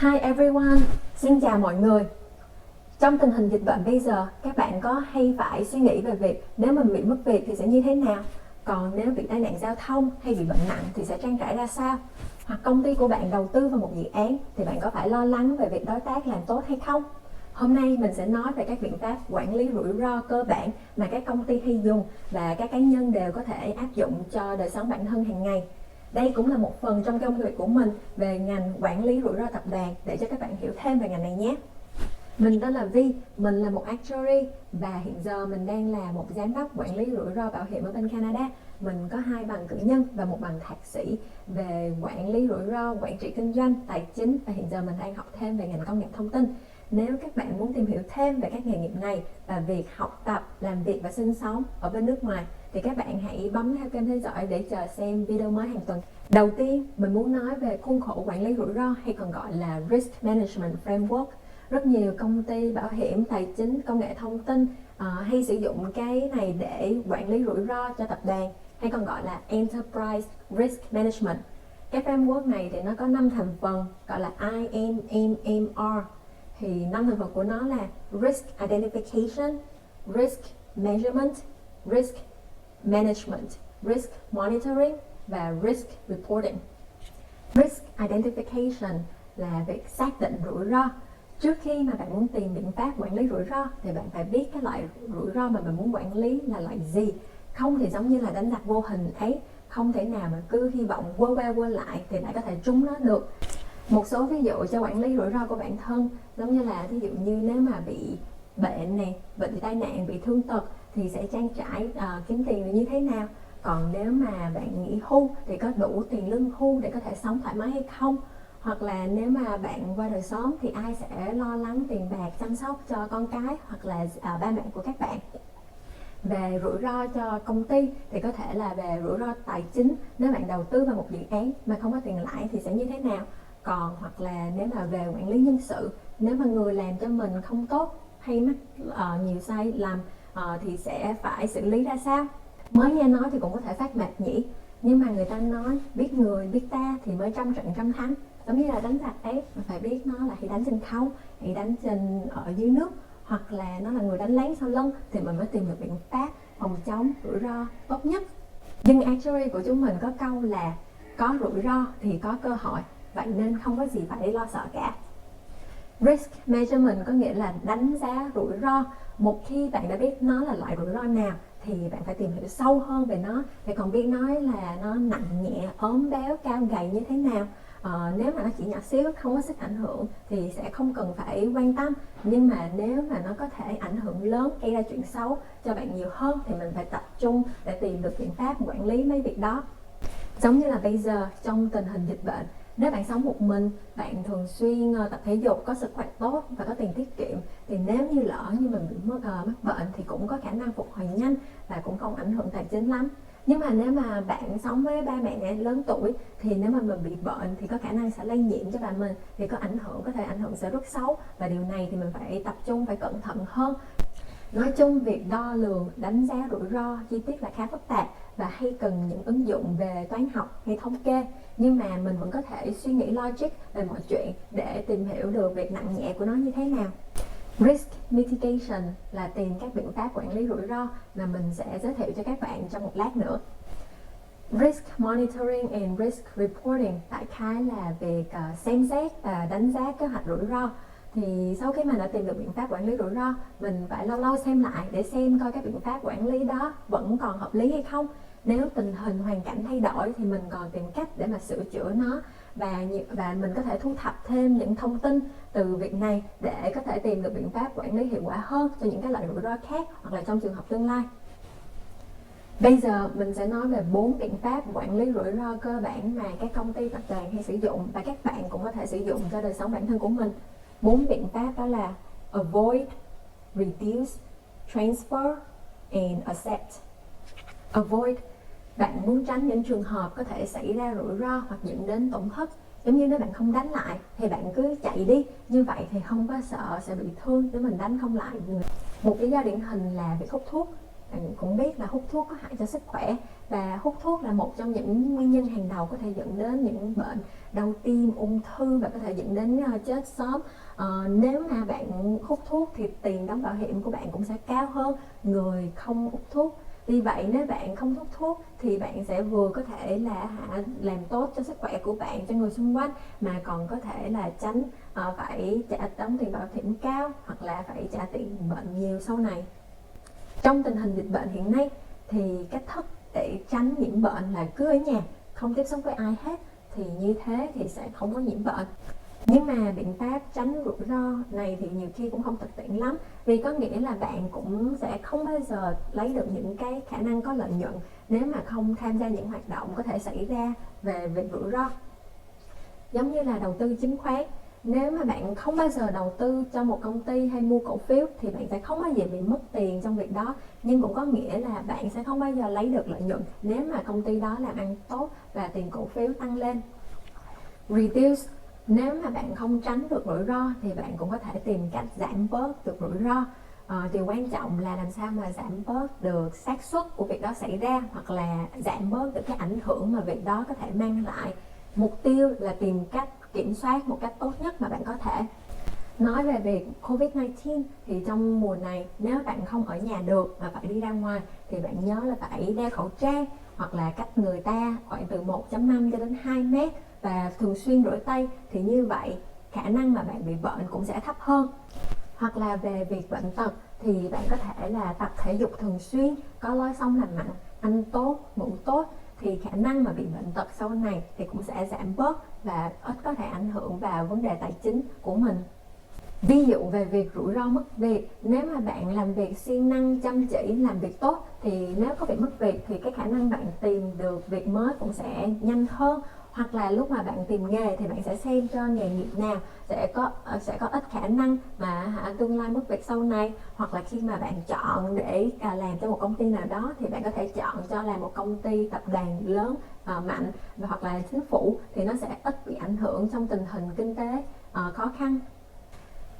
Hi everyone, xin chào mọi người. Trong tình hình dịch bệnh bây giờ, các bạn có hay phải suy nghĩ về việc nếu mình bị mất việc thì sẽ như thế nào? Còn nếu bị tai nạn giao thông hay bị bệnh nặng thì sẽ trang trải ra sao? Hoặc công ty của bạn đầu tư vào một dự án thì bạn có phải lo lắng về việc đối tác làm tốt hay không? Hôm nay mình sẽ nói về các biện pháp quản lý rủi ro cơ bản mà các công ty hay dùng và các cá nhân đều có thể áp dụng cho đời sống bản thân hàng ngày. Đây cũng là một phần trong công việc của mình về ngành quản lý rủi ro tập đoàn để cho các bạn hiểu thêm về ngành này nhé. Mình tên là Vi, mình là một actuary và hiện giờ mình đang là một giám đốc quản lý rủi ro bảo hiểm ở bên Canada. Mình có 2 bằng cử nhân và một bằng thạc sĩ về quản lý rủi ro, quản trị kinh doanh, tài chính và hiện giờ mình đang học thêm về ngành công nghệ thông tin. Nếu các bạn muốn tìm hiểu thêm về các nghề nghiệp này và việc học tập, làm việc và sinh sống ở bên nước ngoài thì các bạn hãy bấm theo kênh theo dõi để chờ xem video mới hàng tuần. Đầu tiên, mình muốn nói về khuôn khổ quản lý rủi ro hay còn gọi là Risk Management Framework. Rất nhiều công ty bảo hiểm, tài chính, công nghệ thông tin hay sử dụng cái này để quản lý rủi ro cho tập đoàn hay còn gọi là Enterprise Risk Management. Cái framework này thì nó có 5 thành phần gọi là IMMR. Thì 5 thành phần của nó là Risk Identification, Risk Measurement, Risk Management, Risk Monitoring và Risk Reporting. Risk Identification là việc xác định rủi ro. Trước khi mà bạn muốn tìm biện pháp quản lý rủi ro thì bạn phải biết cái loại rủi ro mà bạn muốn quản lý là loại gì. Không thì giống như là đánh giặc vô hình ấy, không thể nào mà cứ hy vọng quơ qua quơ lại thì lại có thể trúng nó được. Một số ví dụ cho quản lý rủi ro của bản thân giống như là ví dụ như nếu mà bị bệnh này, bị tai nạn, bị thương tật thì sẽ trang trải kiếm tiền như thế nào. Còn nếu mà bạn nghỉ hưu thì có đủ tiền lương hưu để có thể sống thoải mái hay không. Hoặc là nếu mà bạn qua đời sớm thì ai sẽ lo lắng tiền bạc chăm sóc cho con cái hoặc là ba mẹ của các bạn. Về rủi ro cho công ty thì có thể là về rủi ro tài chính, nếu bạn đầu tư vào một dự án mà không có tiền lãi thì sẽ như thế nào. Còn hoặc là nếu mà về quản lý nhân sự, nếu mà người làm cho mình không tốt hay mắc nhiều sai lầm thì sẽ phải xử lý ra sao. Mới nghe nói thì cũng có thể phát mệt nhỉ, nhưng mà người ta nói biết người biết ta thì mới trăm trận trăm thắng. Giống như là đánh giặc ấy, mình phải biết nó là hãy đánh trên không, hãy đánh trên ở dưới nước, hoặc là nó là người đánh lén sau lưng thì mình mới tìm được biện pháp phòng chống rủi ro tốt nhất. Nhưng actuary của chúng mình có câu là có rủi ro thì có cơ hội, vậy nên không có gì phải lo sợ cả. Risk Measurement có nghĩa là đánh giá rủi ro. Một khi bạn đã biết nó là loại rủi ro nào thì bạn phải tìm hiểu sâu hơn về nó để còn biết nói là nó nặng nhẹ, ốm béo, cao gầy như thế nào. Nếu mà nó chỉ nhỏ xíu, không có sức ảnh hưởng thì sẽ không cần phải quan tâm. Nhưng mà nếu mà nó có thể ảnh hưởng lớn, gây ra chuyện xấu cho bạn nhiều hơn thì mình phải tập trung để tìm được biện pháp quản lý mấy việc đó. Giống như là bây giờ trong tình hình dịch bệnh, nếu bạn sống một mình, bạn thường xuyên tập thể dục, có sức khỏe tốt và có tiền tiết kiệm thì nếu như lỡ như mình bị mắc bệnh thì cũng có khả năng phục hồi nhanh và cũng không ảnh hưởng tài chính lắm. Nhưng mà nếu mà bạn sống với ba mẹ lớn tuổi thì nếu mà mình bị bệnh thì có khả năng sẽ lây nhiễm cho bà mình thì có thể ảnh hưởng sẽ rất xấu, và điều này thì mình phải tập trung, phải cẩn thận hơn. Nói chung, việc đo lường, đánh giá rủi ro chi tiết là khá phức tạp và hay cần những ứng dụng về toán học hay thống kê, nhưng mà mình vẫn có thể suy nghĩ logic về mọi chuyện để tìm hiểu được việc nặng nhẹ của nó như thế nào. Risk Mitigation là tìm các biện pháp quản lý rủi ro mà mình sẽ giới thiệu cho các bạn trong một lát nữa. Risk Monitoring and Risk Reporting đại khái là việc xem xét và đánh giá kế hoạch rủi ro. Thì sau khi mà đã tìm được biện pháp quản lý rủi ro, mình phải lâu lâu xem lại để xem coi các biện pháp quản lý đó vẫn còn hợp lý hay không. Nếu tình hình hoàn cảnh thay đổi thì mình còn tìm cách để mà sửa chữa nó, và mình có thể thu thập thêm những thông tin từ việc này để có thể tìm được biện pháp quản lý hiệu quả hơn cho những cái loại rủi ro khác hoặc là trong trường hợp tương lai. Bây giờ mình sẽ nói về 4 biện pháp quản lý rủi ro cơ bản mà các công ty tập đoàn hay sử dụng và các bạn cũng có thể sử dụng cho đời sống bản thân của mình. 4 biện pháp đó là Avoid, Reduce, Transfer and Accept. Avoid, bạn muốn tránh những trường hợp có thể xảy ra rủi ro hoặc dẫn đến tổn thất. Giống như nếu bạn không đánh lại thì bạn cứ chạy đi, như vậy thì không có sợ sẽ bị thương nếu mình đánh không lại. Một lý do điển hình là việc hút thuốc. Bạn cũng biết là hút thuốc có hại cho sức khỏe, và hút thuốc là một trong những nguyên nhân hàng đầu có thể dẫn đến những bệnh đau tim, ung thư và có thể dẫn đến chết sớm. Nếu mà bạn hút thuốc thì tiền đóng bảo hiểm của bạn cũng sẽ cao hơn người không hút thuốc. Vì vậy nếu bạn không hút thuốc thì bạn sẽ vừa có thể là làm tốt cho sức khỏe của bạn, cho người xung quanh, mà còn có thể là tránh phải đóng tiền bảo hiểm cao hoặc là phải trả tiền bệnh nhiều sau này. Trong tình hình dịch bệnh hiện nay thì cách thức để tránh nhiễm bệnh là cứ ở nhà, không tiếp xúc với ai hết, thì như thế thì sẽ không có nhiễm bệnh. Nhưng mà biện pháp tránh rủi ro này thì nhiều khi cũng không thực tiễn lắm, vì có nghĩa là bạn cũng sẽ không bao giờ lấy được những cái khả năng có lợi nhuận nếu mà không tham gia những hoạt động có thể xảy ra về việc rủi ro. Giống như là đầu tư chứng khoán, nếu mà bạn không bao giờ đầu tư cho một công ty hay mua cổ phiếu thì bạn sẽ không bao giờ bị mất tiền trong việc đó, nhưng cũng có nghĩa là bạn sẽ không bao giờ lấy được lợi nhuận nếu mà công ty đó làm ăn tốt và tiền cổ phiếu tăng lên. Reduce, nếu mà bạn không tránh được rủi ro thì bạn cũng có thể tìm cách giảm bớt được rủi ro. Điều quan trọng là làm sao mà giảm bớt được xác suất của việc đó xảy ra, hoặc là giảm bớt được cái ảnh hưởng mà việc đó có thể mang lại. Mục tiêu là tìm cách kiểm soát một cách tốt nhất mà bạn có thể. Nói về việc Covid-19 thì trong mùa này nếu bạn không ở nhà được mà phải đi ra ngoài thì bạn nhớ là phải đeo khẩu trang, hoặc là cách người ta khoảng từ 1.5 cho đến 2 mét, và thường xuyên rửa tay, thì như vậy khả năng mà bạn bị bệnh cũng sẽ thấp hơn. Hoặc là về việc bệnh tật thì bạn có thể là tập thể dục thường xuyên, có lối sống lành mạnh, ăn tốt, ngủ tốt, thì khả năng mà bị bệnh tật sau này thì cũng sẽ giảm bớt và ít có thể ảnh hưởng vào vấn đề tài chính của mình. Ví dụ về việc rủi ro mất việc, nếu mà bạn làm việc siêng năng, chăm chỉ, làm việc tốt thì nếu có bị mất việc thì cái khả năng bạn tìm được việc mới cũng sẽ nhanh hơn. Hoặc là lúc mà bạn tìm nghề thì bạn sẽ xem cho nghề nghiệp nào sẽ có ít khả năng mà tương lai mất việc sau này. Hoặc là khi mà bạn chọn để làm cho một công ty nào đó thì bạn có thể chọn cho làm một công ty tập đoàn lớn, mạnh, và hoặc là chính phủ, thì nó sẽ ít bị ảnh hưởng trong tình hình kinh tế khó khăn.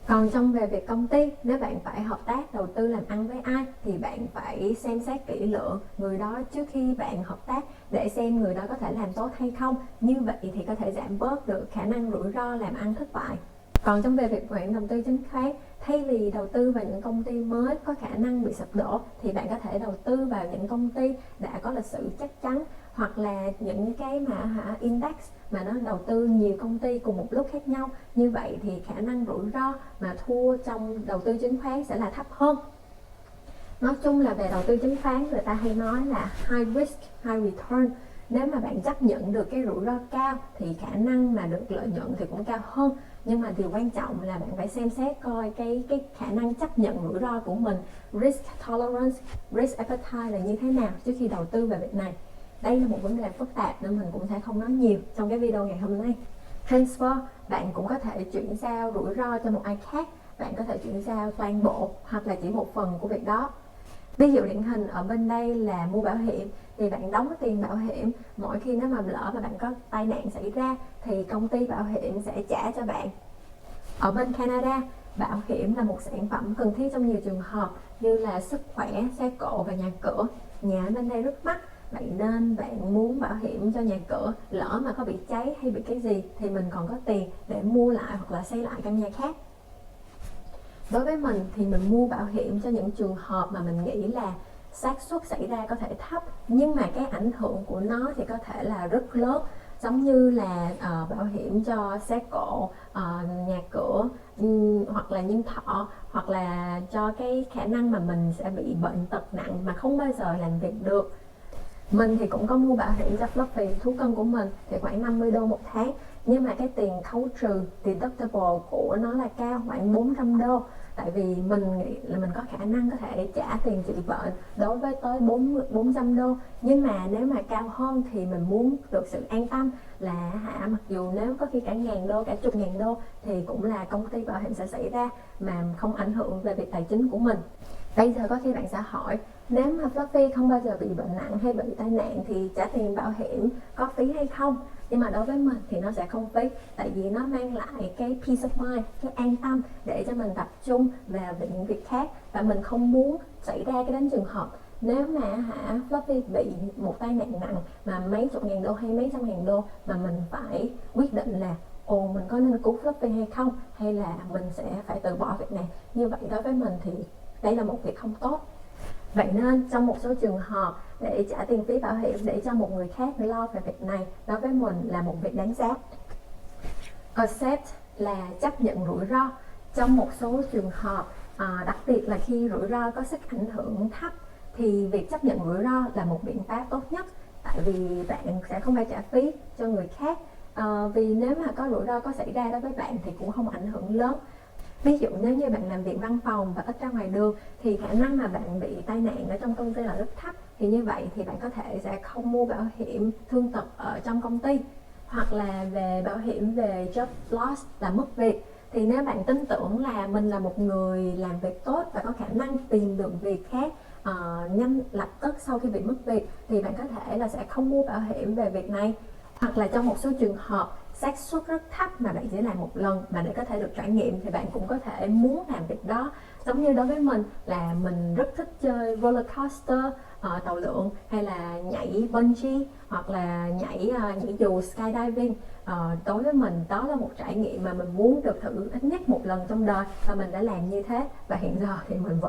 Còn trong về việc công ty, nếu bạn phải hợp tác đầu tư làm ăn với ai thì bạn phải xem xét kỹ lưỡng người đó trước khi bạn hợp tác, để xem người đó có thể làm tốt hay không. Như vậy thì có thể giảm bớt được khả năng rủi ro làm ăn thất bại. Còn trong về việc bạn đầu tư chứng khoán, thay vì đầu tư vào những công ty mới có khả năng bị sụp đổ thì bạn có thể đầu tư vào những công ty đã có lịch sử chắc chắn, hoặc là những cái mà index mà nó đầu tư nhiều công ty cùng một lúc khác nhau. Như vậy thì khả năng rủi ro mà thua trong đầu tư chứng khoán sẽ là thấp hơn. Nói chung là về đầu tư chứng khoán, người ta hay nói là high risk, high return. Nếu mà bạn chấp nhận được cái rủi ro cao thì khả năng mà được lợi nhuận thì cũng cao hơn. Nhưng mà điều quan trọng là bạn phải xem xét coi cái khả năng chấp nhận rủi ro của mình, risk tolerance, risk appetite là như thế nào trước khi đầu tư vào việc này. Đây là một vấn đề phức tạp nên mình cũng sẽ không nói nhiều trong cái video ngày hôm nay. Transfer, bạn cũng có thể chuyển giao rủi ro cho một ai khác. Bạn có thể chuyển giao toàn bộ hoặc là chỉ một phần của việc đó. Ví dụ điển hình ở bên đây là mua bảo hiểm, thì bạn đóng tiền bảo hiểm, mỗi khi nếu mà lỡ mà bạn có tai nạn xảy ra thì công ty bảo hiểm sẽ trả cho bạn. Ở bên Canada, bảo hiểm là một sản phẩm cần thiết trong nhiều trường hợp như là sức khỏe, xe cộ và nhà cửa. Nhà ở bên đây rất mắc, vậy nên bạn muốn bảo hiểm cho nhà cửa, lỡ mà có bị cháy hay bị cái gì thì mình còn có tiền để mua lại hoặc là xây lại căn nhà khác. Đối với mình thì mình mua bảo hiểm cho những trường hợp mà mình nghĩ là xác suất xảy ra có thể thấp, nhưng mà cái ảnh hưởng của nó thì có thể là rất lớn, giống như là bảo hiểm cho xe cộ, nhà cửa, hoặc là nhân thọ, hoặc là cho cái khả năng mà mình sẽ bị bệnh tật nặng mà không bao giờ làm việc được. Mình thì cũng có mua bảo hiểm cho Fluffy, thú cưng của mình, thì khoảng 50 đô một tháng, nhưng mà cái tiền khấu trừ deductible của nó là cao, khoảng 400 đô. Tại vì mình nghĩ là mình có khả năng có thể trả tiền trị bệnh đối với tới 400 đô. Nhưng mà nếu mà cao hơn thì mình muốn được sự an tâm là mặc dù nếu có khi cả ngàn đô, cả chục ngàn đô thì cũng là công ty bảo hiểm sẽ xảy ra mà không ảnh hưởng về việc tài chính của mình. Bây giờ có khi bạn sẽ hỏi, nếu mà Fluffy không bao giờ bị bệnh nặng hay bị tai nạn thì trả tiền bảo hiểm có phí hay không? Nhưng mà đối với mình thì nó sẽ không phí, tại vì nó mang lại cái peace of mind, cái an tâm để cho mình tập trung vào những việc khác, và mình không muốn xảy ra cái đến trường hợp nếu mà Fluffy bị một tai nạn nặng mà mấy chục ngàn đô hay mấy trăm ngàn đô, mà mình phải quyết định là mình có nên cứu Fluffy hay không, hay là mình sẽ phải từ bỏ việc này, như vậy đối với mình thì đây là một việc không tốt. Vậy nên trong một số trường hợp, để trả tiền phí bảo hiểm để cho một người khác lo về việc này, đối với mình là một việc đáng giá. Accept là chấp nhận rủi ro. Trong một số trường hợp, đặc biệt là khi rủi ro có sức ảnh hưởng thấp, thì việc chấp nhận rủi ro là một biện pháp tốt nhất. Tại vì bạn sẽ không phải trả phí cho người khác, vì nếu mà có rủi ro có xảy ra đối với bạn thì cũng không ảnh hưởng lớn. Ví dụ nếu như bạn làm việc văn phòng và ít ra ngoài đường, thì khả năng mà bạn bị tai nạn ở trong công ty là rất thấp. Thì như vậy thì bạn có thể sẽ không mua bảo hiểm thương tật ở trong công ty, hoặc là về bảo hiểm về job loss là mất việc. Thì nếu bạn tin tưởng là mình là một người làm việc tốt và có khả năng tìm được việc khác nhanh lập tức sau khi bị mất việc, thì bạn có thể là sẽ không mua bảo hiểm về việc này. Hoặc là trong một số trường hợp xác suất rất thấp mà bạn chỉ làm một lần mà để có thể được trải nghiệm, thì bạn cũng có thể muốn làm việc đó. Giống như đối với mình là mình rất thích chơi roller coaster, tàu lượn, hay là nhảy bungee, hoặc là nhảy dù skydiving. Đối với mình đó là một trải nghiệm mà mình muốn được thử ít nhất một lần trong đời, và mình đã làm như thế. Và hiện giờ thì mình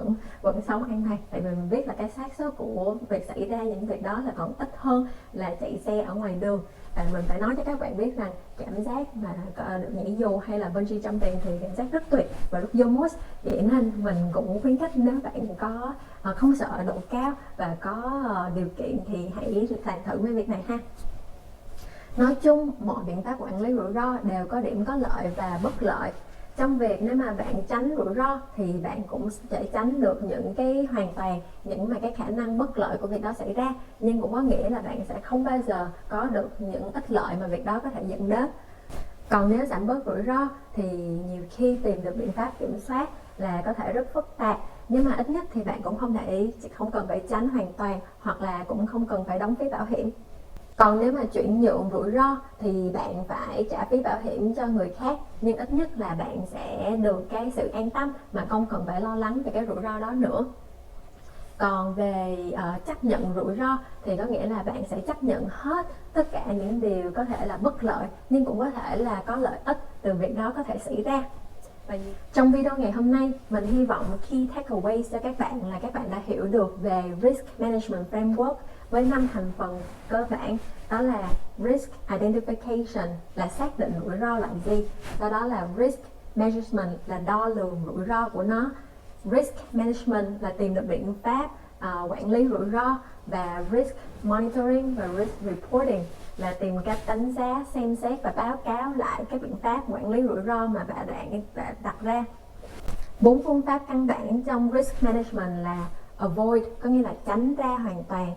vẫn sống an toàn, tại vì mình biết là cái xác suất của việc xảy ra những việc đó là còn ít hơn là chạy xe ở ngoài đường. Và mình phải nói cho các bạn biết rằng cảm giác mà được nhảy dù hay là bungee jumping thì cảm giác rất tuyệt và rất vô mood. Vậy nên mình cũng khuyến khích nếu bạn có không sợ độ cao và có điều kiện thì hãy làm thử mấy việc này ha. Nói chung, mọi biện pháp quản lý rủi ro đều có điểm có lợi và bất lợi. Trong việc nếu mà bạn tránh rủi ro thì bạn cũng sẽ tránh được những cái hoàn toàn, những mà cái khả năng bất lợi của việc đó xảy ra, nhưng cũng có nghĩa là bạn sẽ không bao giờ có được những ích lợi mà việc đó có thể dẫn đến. Còn nếu giảm bớt rủi ro thì nhiều khi tìm được biện pháp kiểm soát là có thể rất phức tạp, nhưng mà ít nhất thì bạn cũng không cần phải tránh hoàn toàn, hoặc là cũng không cần phải đóng phí bảo hiểm. Còn nếu mà chuyển nhượng rủi ro thì bạn phải trả phí bảo hiểm cho người khác, nhưng ít nhất là bạn sẽ được cái sự an tâm mà không cần phải lo lắng về cái rủi ro đó nữa. Còn về chấp nhận rủi ro thì có nghĩa là bạn sẽ chấp nhận hết tất cả những điều có thể là bất lợi, nhưng cũng có thể là có lợi ích từ việc đó có thể xảy ra. Và trong video ngày hôm nay, mình hy vọng key takeaways cho các bạn là các bạn đã hiểu được về Risk Management Framework với 5 thành phần cơ bản. Đó là Risk Identification là xác định rủi ro là gì, sau đó là Risk Measurement là đo lường rủi ro của nó, Risk Management là tìm được biện pháp quản lý rủi ro, và Risk Monitoring và Risk Reporting là tìm cách đánh giá, xem xét và báo cáo lại các biện pháp quản lý rủi ro mà bạn đã đặt ra. 4 phương pháp căn bản trong Risk Management là Avoid, có nghĩa là tránh ra hoàn toàn,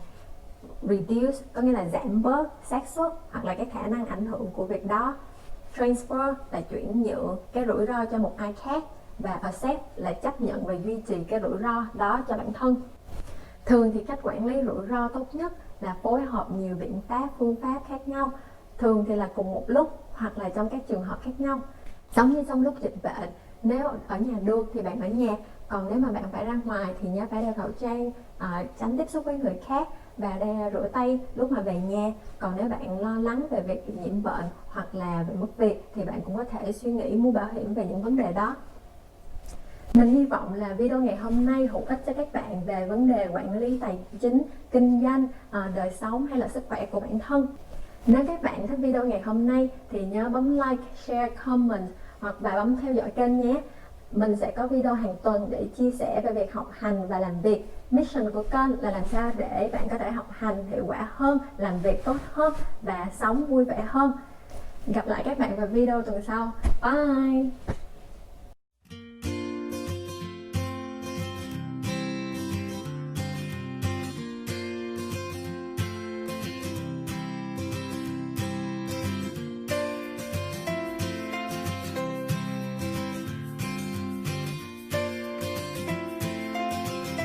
Reduce, có nghĩa là giảm bớt xác suất hoặc là cái khả năng ảnh hưởng của việc đó, Transfer là chuyển nhượng cái rủi ro cho một ai khác, và Accept là chấp nhận và duy trì cái rủi ro đó cho bản thân. Thường thì cách quản lý rủi ro tốt nhất là phối hợp nhiều biện pháp, phương pháp khác nhau, thường thì là cùng một lúc hoặc là trong các trường hợp khác nhau. Giống như trong lúc dịch bệnh, nếu ở nhà được thì bạn ở nhà, còn nếu mà bạn phải ra ngoài thì nhớ phải đeo khẩu trang, tránh tiếp xúc với người khác và rửa tay lúc mà về nhà. Còn nếu bạn lo lắng về việc nhiễm bệnh hoặc là bị mất việc thì bạn cũng có thể suy nghĩ mua bảo hiểm về những vấn đề đó. Mình hy vọng là video ngày hôm nay hữu ích cho các bạn về vấn đề quản lý tài chính, kinh doanh, đời sống hay là sức khỏe của bản thân. Nếu các bạn thích video ngày hôm nay thì nhớ bấm like, share, comment hoặc bấm theo dõi kênh nhé. Mình sẽ có video hàng tuần để chia sẻ về việc học hành và làm việc. Mission của kênh là làm sao để bạn có thể học hành hiệu quả hơn, làm việc tốt hơn và sống vui vẻ hơn. Gặp lại các bạn vào video tuần sau. Bye!